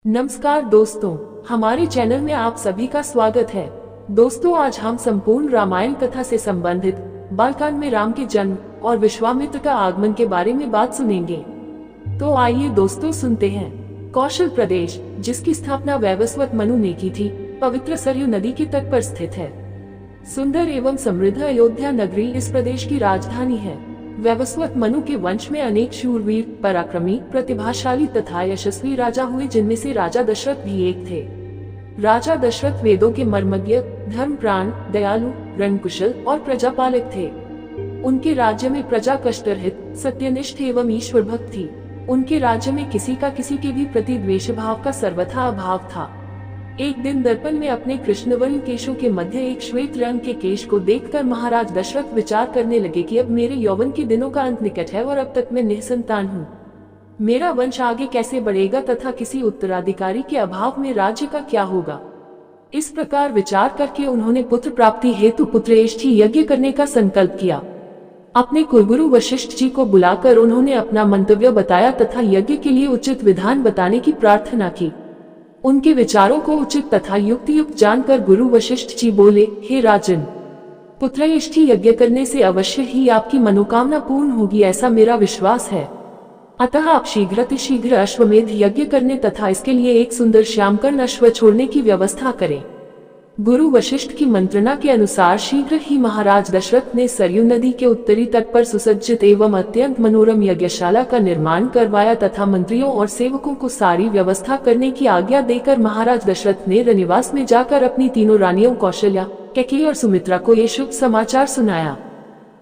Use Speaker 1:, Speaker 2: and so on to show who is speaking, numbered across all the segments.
Speaker 1: नमस्कार दोस्तों, हमारे चैनल में आप सभी का स्वागत है। दोस्तों, आज हम संपूर्ण रामायण कथा से संबंधित बालकांड में राम के जन्म और विश्वामित्र का आगमन के बारे में बात सुनेंगे। तो आइए दोस्तों सुनते हैं। कौशल प्रदेश, जिसकी स्थापना वैवस्वत मनु ने की थी, पवित्र सरयू नदी के तट पर स्थित है। सुंदर एवं समृद्ध अयोध्या नगरी इस प्रदेश की राजधानी है। वैवस्वत मनु के वंश में अनेक शूरवीर, पराक्रमी, प्रतिभाशाली तथा यशस्वी राजा हुए, जिनमें से राजा दशरथ भी एक थे। राजा दशरथ वेदों के मर्मज्ञ, धर्मप्राण, दयालु, रणकुशल और प्रजापालक थे। उनके राज्य में प्रजा कष्टरहित, सत्यनिष्ठ एवं ईश्वर भक्त थी। उनके राज्य में किसी का किसी के भी प्रति द्वेष भाव का सर्वथा अभाव था। एक दिन दर्पण में अपने कृष्णवर्ण केशों के मध्य एक श्वेत रंग के केश को देखकर महाराज दशरथ विचार करने लगे कि अब मेरे यौवन के दिनों का अंत निकट है और अब तक मैं निसंतान हूँ। मेरा वंश आगे कैसे बढ़ेगा तथा किसी उत्तराधिकारी के अभाव में राज्य का क्या होगा। इस प्रकार विचार करके उन्होंने पुत्र प्राप्ति हेतु पुत्रेष्ठी यज्ञ करने का संकल्प किया। अपने कुलगुरु वशिष्ठ जी को बुलाकर उन्होंने अपना मंतव्य बताया तथा यज्ञ के लिए उचित विधान बताने की प्रार्थना की। उनके विचारों को उचित तथा युक्तियुक्त जानकर गुरु वशिष्ठ जी बोले, हे राजन, पुत्रेष्ठी यज्ञ करने से अवश्य ही आपकी मनोकामना पूर्ण होगी, ऐसा मेरा विश्वास है। अतः आप शीघ्र अश्वमेध यज्ञ करने तथा इसके लिए एक सुंदर श्यामकर्ण अश्व छोड़ने की व्यवस्था करें। गुरु वशिष्ठ की मंत्रणा के अनुसार शीघ्र ही महाराज दशरथ ने सरयू नदी के उत्तरी तट पर सुसज्जित एवं अत्यंत मनोरम यज्ञशाला का निर्माण करवाया तथा मंत्रियों और सेवकों को सारी व्यवस्था करने की आज्ञा देकर महाराज दशरथ ने रनिवास में जाकर अपनी तीनों रानियों कौशल्या, कैकेयी और सुमित्रा को ये शुभ समाचार सुनाया।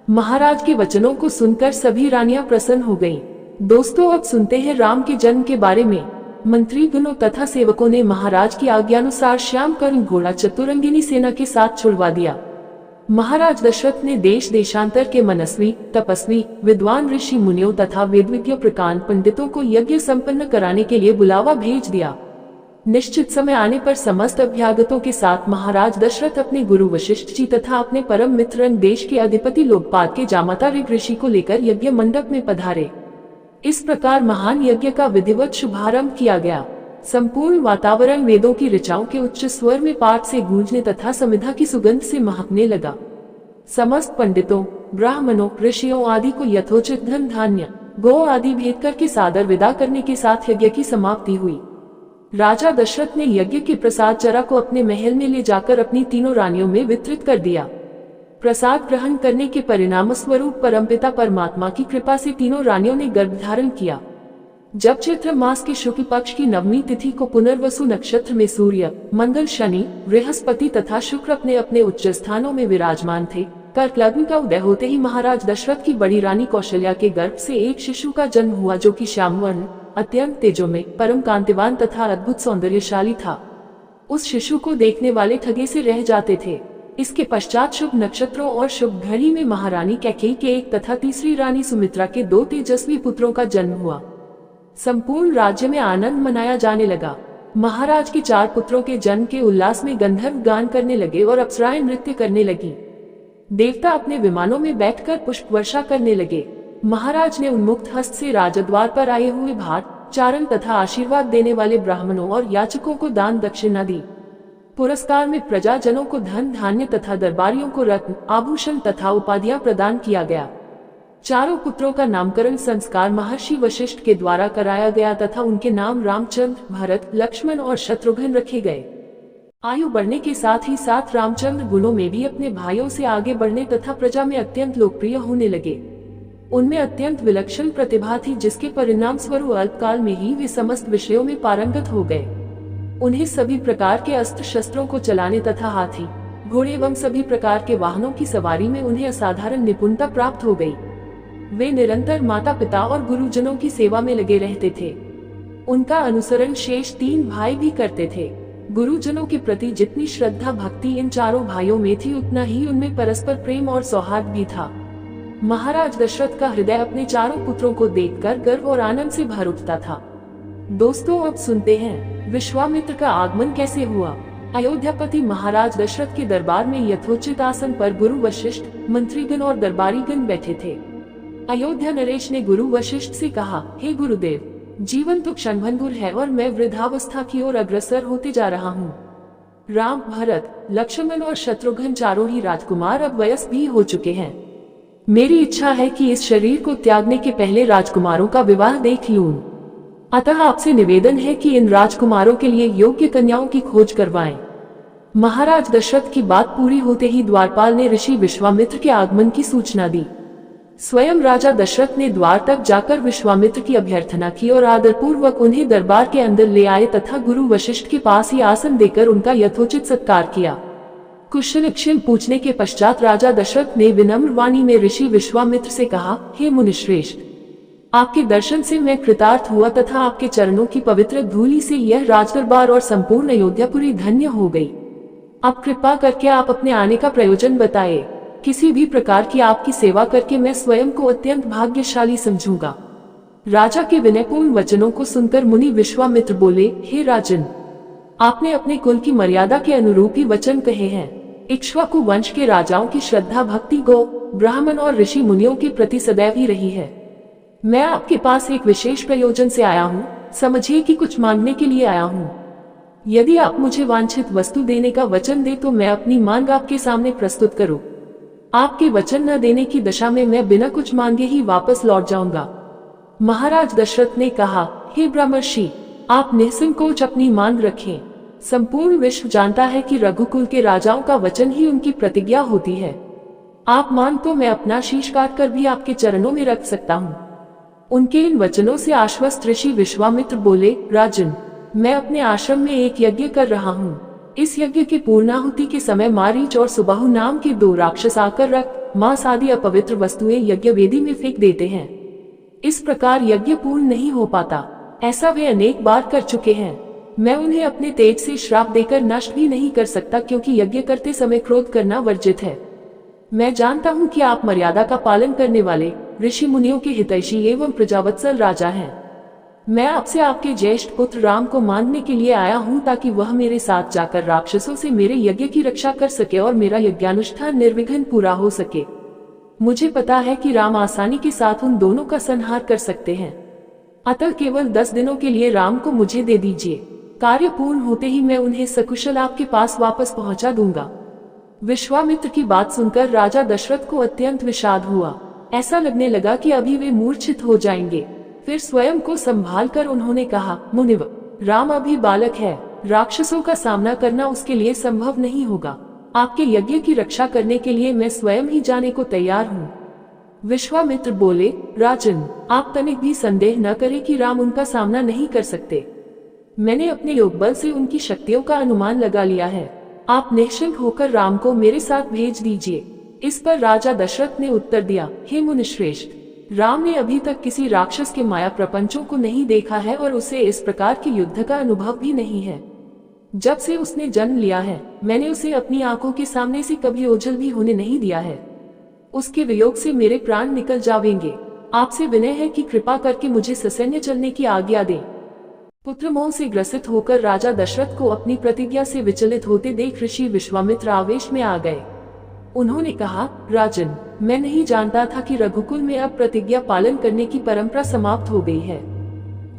Speaker 1: महाराज के वचनों को सुनकर सभी रानियां प्रसन्न हो गयीं। दोस्तों, अब सुनते हैं राम के जन्म के बारे में। मंत्री गणों तथा सेवकों ने महाराज की आज्ञानुसार श्यामकर्ण घोड़ा चतुरंगिनी सेना के साथ छुड़वा दिया। महाराज दशरथ ने देश देशांतर के मनस्वी, तपस्वी, विद्वान ऋषि मुनियों तथा वेदविज्ञ प्रकांड पंडितों को यज्ञ संपन्न कराने के लिए बुलावा भेज दिया। निश्चित समय आने पर समस्त अभ्यागतों के साथ महाराज दशरथ अपने गुरु वशिष्ठ जी तथा अपने परम मित्र देश के अधिपति लोकपाल के जामाता ऋग ऋषि को लेकर यज्ञ मंडप में पधारे। इस प्रकार महान यज्ञ का विधिवत शुभारंभ किया गया। संपूर्ण वातावरण वेदों की ऋचाओं के उच्च स्वर में पाठ से गूंजने तथा समिधा की सुगंध से महकने लगा। समस्त पंडितों, ब्राह्मणों, ऋषियों आदि को यथोचित धन धान्य, गौ आदि भेंट करके सादर विदा करने के साथ यज्ञ की समाप्ति हुई। राजा दशरथ ने यज्ञ के प्रसाद चरा को अपने महल में ले जाकर अपनी तीनों रानियों में वितरित कर दिया। प्रसाद ग्रहण करने के परिणाम स्वरूप परमपिता परमात्मा की कृपा से तीनों रानियों ने गर्भ धारण किया। जब चैत्र मास के शुक्ल पक्ष की नवमी तिथि को पुनर्वसु नक्षत्र में सूर्य, मंगल, शनि, बृहस्पति तथा शुक्र अपने अपने उच्च स्थानों में विराजमान थे, कर्क लग्न का उदय होते ही महाराज दशरथ की बड़ी रानी कौशल्या के गर्भ से एक शिशु का जन्म हुआ, जो कि श्यामवर्ण, अत्यंत तेजोमय, परम कांतिवान तथा अद्भुत सौंदर्यशाली था। उस शिशु को देखने वाले ठगे से रह जाते थे। इसके पश्चात शुभ नक्षत्रों और शुभ घड़ी में महारानी कैकेयी के एक तथा तीसरी रानी सुमित्रा के 2 तेजस्वी पुत्रों का जन्म हुआ। संपूर्ण राज्य में आनंद मनाया जाने लगा। महाराज के 4 पुत्रों के जन्म के उल्लास में गंधर्व गान करने लगे और अप्सराएं नृत्य करने लगी। देवता अपने विमानों में बैठकर पुष्प वर्षा करने लगे। महाराज ने उन्मुक्त हस्त से राजद्वार पर आए हुए भाट, चारण तथा आशीर्वाद देने वाले ब्राह्मणों और याचकों को दान दक्षिणा दी। पुरस्कार में प्रजाजनों को धन धान्य तथा दरबारियों को रत्न, आभूषण तथा उपाधियां प्रदान किया गया। 4 पुत्रों का नामकरण संस्कार महर्षि वशिष्ठ के द्वारा कराया गया तथा उनके नाम रामचंद्र, भरत, लक्ष्मण और शत्रुघ्न रखे गए। आयु बढ़ने के साथ ही साथ रामचंद्र गुणों में भी अपने भाइयों से आगे बढ़ने तथा प्रजा में अत्यंत लोकप्रिय होने लगे। उनमें अत्यंत विलक्षण प्रतिभा थी, जिसके परिणाम स्वरूप अल्पकाल में ही वे समस्त विषयों में पारंगत हो गए। उन्हें सभी प्रकार के अस्त्र शस्त्रों को चलाने तथा हाथी, घोड़े एवं सभी प्रकार के वाहनों की सवारी में उन्हें असाधारण निपुणता प्राप्त हो गई। वे निरंतर माता पिता और गुरुजनों की सेवा में लगे रहते थे। उनका अनुसरण शेष 3 भाई भी करते थे। गुरुजनों के प्रति जितनी श्रद्धा भक्ति इन 4 भाइयों में थी, उतना ही उनमें परस्पर प्रेम और सौहार्द भी था। महाराज दशरथ का हृदय अपने 4 पुत्रों को देखकर गर्व और आनंद से भर उठता था। दोस्तों, अब सुनते हैं विश्वामित्र का आगमन कैसे हुआ। अयोध्यापति महाराज दशरथ के दरबार में यथोचित आसन पर गुरु वशिष्ठ, मंत्रीगण और दरबारीगण बैठे थे। अयोध्या नरेश ने गुरु वशिष्ठ से कहा, हे गुरुदेव, जीवन तो क्षणभंगुर है और मैं वृद्धावस्था की ओर अग्रसर होते जा रहा हूँ। राम, भरत, लक्ष्मण और शत्रुघ्न चारों ही राजकुमार अब वयस्क भी हो चुके हैं। मेरी इच्छा है कि इस शरीर को त्यागने के पहले राजकुमारों का विवाह देख लूं। अतः आपसे निवेदन है कि इन राजकुमारों के लिए योग्य कन्याओं की खोज करवाएं। महाराज दशरथ की बात पूरी होते ही द्वारपाल ने ऋषि विश्वामित्र के आगमन की सूचना दी। स्वयं राजा दशरथ ने द्वार तक जाकर विश्वामित्र की अभ्यर्थना की और आदरपूर्वक उन्हें दरबार के अंदर ले आए तथा गुरु वशिष्ठ के पास ही आसन देकर उनका यथोचित सत्कार किया। कुशलक्षेम पूछने के पश्चात राजा दशरथ ने विनम्र वाणी में ऋषि विश्वामित्र से कहा, हे मुनिश्रेष्ठ, आपके दर्शन से मैं कृतार्थ हुआ तथा आपके चरणों की पवित्र धूलि से यह राजदरबार और संपूर्ण अयोध्यापुरी धन्य हो गई। अब कृपा करके आप अपने आने का प्रयोजन बताए। किसी भी प्रकार की आपकी सेवा करके मैं स्वयं को अत्यंत भाग्यशाली समझूंगा। राजा के विनयपूर्ण वचनों को सुनकर मुनि विश्वामित्र बोले, हे राजन, आपने अपने कुल की मर्यादा के अनुरूप ही वचन कहे हैं। इक्ष्वाकु वंश के राजाओं की श्रद्धा भक्ति गो, ब्राह्मण और ऋषि मुनियों के प्रति सदैव ही रही है। मैं आपके पास एक विशेष प्रयोजन से आया हूँ। समझिए कि कुछ मांगने के लिए आया हूँ। यदि आप मुझे वांछित वस्तु देने का वचन दे तो मैं अपनी मांग आपके सामने प्रस्तुत करूं। आपके वचन न देने की दशा में मैं बिना कुछ मांगे ही वापस लौट जाऊंगा। महाराज दशरथ ने कहा, हे ब्रह्मर्षि, आप निसंकोच अपनी मांग रखें। संपूर्ण विश्व जानता है कि रघुकुल के राजाओं का वचन ही उनकी प्रतिज्ञा होती है। आप मान तो मैं अपना शीश काट कर भी आपके चरणों में रख सकता हूँ। उनके इन वचनों से आश्वस्त ऋषि विश्वामित्र बोले, राजन, मैं अपने आश्रम में एक यज्ञ कर रहा हूँ। इस यज्ञ की पूर्णाहुति के समय मारीच और सुबाहु नाम के 2 राक्षस आकर रक्त, मांस आदि अपवित्र वस्तुएं यज्ञ वेदी में फेंक देते हैं। इस प्रकार यज्ञ पूर्ण नहीं हो पाता। ऐसा वे अनेक बार कर चुके हैं। मैं उन्हें अपने तेज से श्राप देकर नष्ट भी नहीं कर सकता, क्योंकि यज्ञ करते समय क्रोध करना वर्जित है। मैं जानता हूँ कि आप मर्यादा का पालन करने वाले ऋषि मुनियों के हितैषी एवं प्रजावत्सल राजा हैं। मैं आपसे आपके ज्येष्ठ पुत्र राम को मांगने के लिए आया हूँ, ताकि वह मेरे साथ जाकर राक्षसों से मेरे यज्ञ की रक्षा कर सके और मेरा यज्ञानुष्ठान निर्विघ्न पूरा हो सके। मुझे पता है कि राम आसानी के साथ उन दोनों का संहार कर सकते हैं। अतः केवल 10 दिनों के लिए राम को मुझे दे दीजिए। कार्य पूर्ण होते ही मैं उन्हें सकुशल आपके पास वापस पहुंचा दूंगा। विश्वामित्र की बात सुनकर राजा दशरथ को अत्यंत विषाद हुआ। ऐसा लगने लगा कि अभी वे मूर्छित हो जाएंगे। फिर स्वयं को संभाल कर उन्होंने कहा, मुनिव, राम अभी बालक है। राक्षसों का सामना करना उसके लिए संभव नहीं होगा। आपके यज्ञ की रक्षा करने के लिए मैं स्वयं ही जाने को तैयार हूँ। विश्वामित्र बोले, राजन, आप तनिक भी संदेह न करें कि राम उनका सामना नहीं कर सकते। मैंने अपने योग बल से उनकी शक्तियों का अनुमान लगा लिया है। आप निश्चिंत होकर राम को मेरे साथ भेज दीजिए। इस पर राजा दशरथ ने उत्तर दिया, हे मुनिश्रेष्ठ, राम ने अभी तक किसी राक्षस के माया प्रपंचों को नहीं देखा है और उसे इस प्रकार के युद्ध का अनुभव भी नहीं है। जब से उसने जन्म लिया है, मैंने उसे अपनी आंखों के सामने से कभी ओझल भी होने नहीं दिया है। उसके वियोग से मेरे प्राण निकल जावेंगे। आपसे विनय है कि कृपा करके मुझे ससैन्य चलने की आज्ञा दें। पुत्र मोह से ग्रसित होकर राजा दशरथ को अपनी प्रतिज्ञा से विचलित होते देख ऋषि विश्वामित्र आवेश में आ गए। उन्होंने कहा, राजन, मैं नहीं जानता था कि रघुकुल में अब प्रतिज्ञा पालन करने की परंपरा समाप्त हो गई है।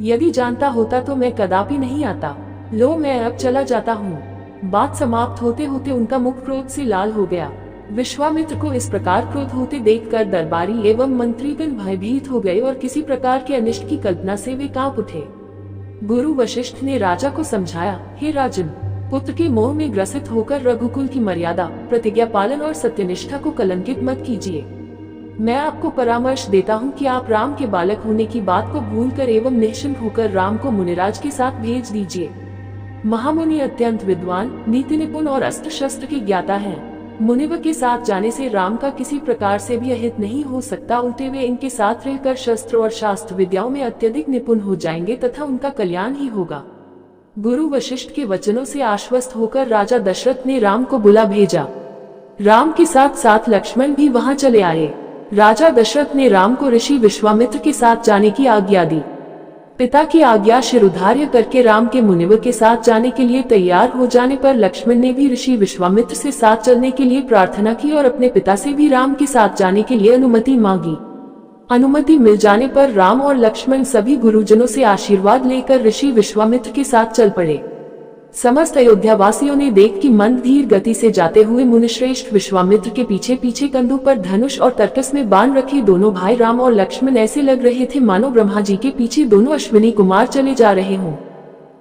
Speaker 1: यदि जानता होता तो मैं कदापि नहीं आता। लो, मैं अब चला जाता हूँ। बात समाप्त होते होते उनका मुख क्रोध से लाल हो गया। विश्वामित्र को इस प्रकार क्रोध होते देखकर दरबारी एवं मंत्रीगण भयभीत हो गए और किसी प्रकार के अनिष्ट की कल्पना से वे कांप उठे। गुरु वशिष्ठ ने राजा को समझाया, हे राजन, पुत्र के मोह में ग्रसित होकर रघुकुल की मर्यादा, प्रतिज्ञा पालन और सत्यनिष्ठा को कलंकित मत कीजिए। मैं आपको परामर्श देता हूँ कि आप राम के बालक होने की बात को भूलकर एवं निश्चिंत होकर राम को मुनिराज के साथ भेज दीजिए। महामुनि अत्यंत विद्वान, नीति निपुण और अस्त्र शस्त्र के ज्ञाता हैं। मुनिव के साथ जाने से राम का किसी प्रकार से भी अहित नहीं हो सकता, उल्टे वे इनके साथ रहकर शस्त्र और शास्त्र विद्याओं में अत्यधिक निपुण हो जाएंगे तथा उनका कल्याण ही होगा। गुरु वशिष्ठ के वचनों से आश्वस्त होकर राजा दशरथ ने राम को बुला भेजा। राम के साथ साथ लक्ष्मण भी वहां चले आए। राजा दशरथ ने राम को ऋषि विश्वामित्र के साथ जाने की आज्ञा दी। पिता की आज्ञा शिरोधार्य करके राम के मुनिवर के साथ जाने के लिए तैयार हो जाने पर लक्ष्मण ने भी ऋषि विश्वामित्र से साथ चलने के लिए प्रार्थना की और अपने पिता से भी राम के साथ जाने के लिए अनुमति मांगी। अनुमति मिल जाने पर राम और लक्ष्मण सभी गुरुजनों से आशीर्वाद लेकर ऋषि विश्वामित्र के साथ चल पड़े। समस्त अयोध्या वासियों ने देख कि मंद धीर गति से जाते हुए मुनिश्रेष्ठ विश्वामित्र के पीछे पीछे कंधों पर धनुष और तरकस में बाण रखे दोनों भाई राम और लक्ष्मण ऐसे लग रहे थे मानो ब्रह्मा जी के पीछे दोनों अश्विनी कुमार चले जा रहे हों।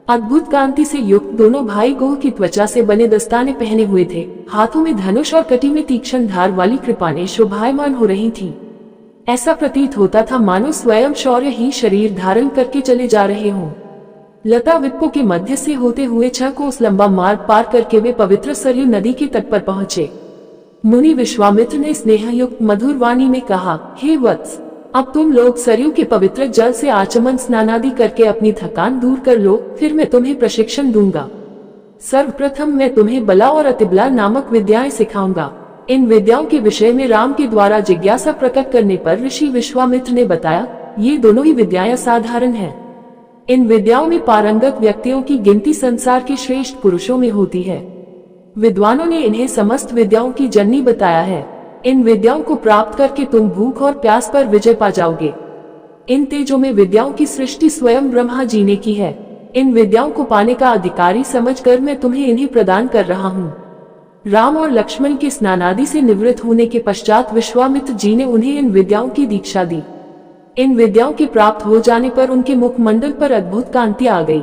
Speaker 1: अद्भुत कांति से युक्त दोनों भाई गोह की त्वचा से बने दस्ताने पहने हुए थे। हाथों में धनुष और कटी में तीक्ष्ण धार वाली कृपाणें शोभायमान हो रही थी। ऐसा प्रतीत होता था मानो स्वयं शौर्य ही शरीर धारण करके चले जा रहे हों। लता विप्पो के मध्य से होते हुए 6 कोस लंबा मार्ग पार करके वे पवित्र सरयू नदी के तट पर पहुंचे। मुनि विश्वामित्र ने स्नेहयुक्त मधुर वाणी में कहा, हे वत्स, अब तुम लोग सरयू के पवित्र जल से आचमन स्नानादि करके अपनी थकान दूर कर लो, फिर मैं तुम्हें प्रशिक्षण दूंगा। सर्वप्रथम मैं तुम्हें बला और अतिबला नामक विद्याएं सिखाऊंगा। इन विद्याओं के विषय में राम के द्वारा जिज्ञासा प्रकट करने पर ऋषि विश्वामित्र ने बताया, ये दोनों ही विद्याएं साधारण हैं। इन विद्याओं में पारंगत व्यक्तियों की गिनती संसार के श्रेष्ठ पुरुषों में होती है। विद्वानों ने इन्हें समस्त विद्याओं की जननी बताया है। इन विद्याओं को प्राप्त करके तुम भूख और प्यास पर विजय पा जाओगे। इन तेजों में विद्याओं की सृष्टि स्वयं ब्रह्मा जी ने की है। इन विद्याओं को पाने का अधिकारी समझकर मैं तुम्हें इन्हें प्रदान कर रहा हूँ। राम और लक्ष्मण के स्नानादि से निवृत्त होने के पश्चात विश्वामित्र जी ने उन्हें इन विद्याओं की दीक्षा दी। इन विद्याओं के प्राप्त हो जाने पर उनके मुखमंडल पर अद्भुत कांति आ गई।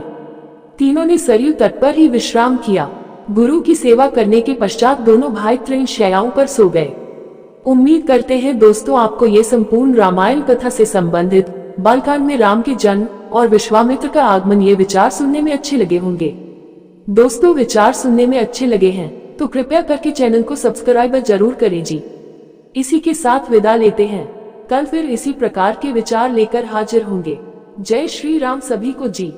Speaker 1: तीनों ने सरयू तट पर ही विश्राम किया। गुरु की सेवा करने के पश्चात दोनों भाई तृण शैयाओं पर सो गए। उम्मीद करते हैं दोस्तों आपको ये संपूर्ण रामायण कथा से संबंधित बालकांड में राम के जन्म और विश्वामित्र का आगमन ये विचार सुनने में अच्छे लगे होंगे। दोस्तों, विचार सुनने में अच्छे लगे हैं तो कृपया करके चैनल को सब्सक्राइब जरूर करें जी। इसी के साथ विदा लेते हैं। कल फिर इसी प्रकार के विचार लेकर हाजिर होंगे। जय श्री राम सभी को जी।